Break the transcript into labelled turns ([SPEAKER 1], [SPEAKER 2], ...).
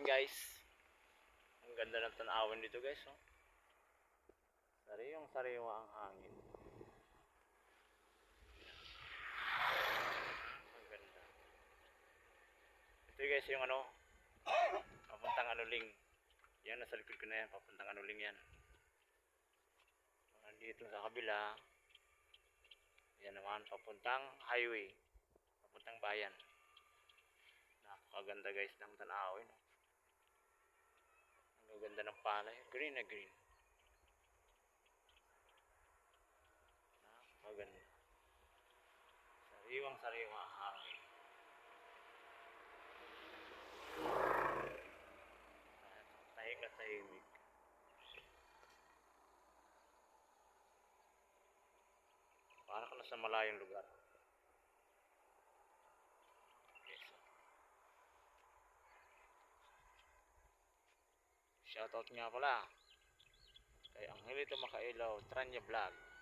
[SPEAKER 1] Guys, ang ganda ng tanawin dito guys, oh. Sariwang sariwa ang hangin. Ang ganda. Ito guys yung ano, papuntang Anuling. Yan, nasa likod ko na yan, papuntang Anuling yan. Nandito sa kabila, yan naman, papuntang highway, papuntang bayan. Napakaganda guys ng tanawin, oh. Ang ganda ng palay, green na green. Napakaganda. Sariwang sariwa ang hangin. Tahimik na tahimik. Para ka na sa malayong lugar. Yes. Shoutout nga pala kay Angelito Makailaw, Tranya Vlog.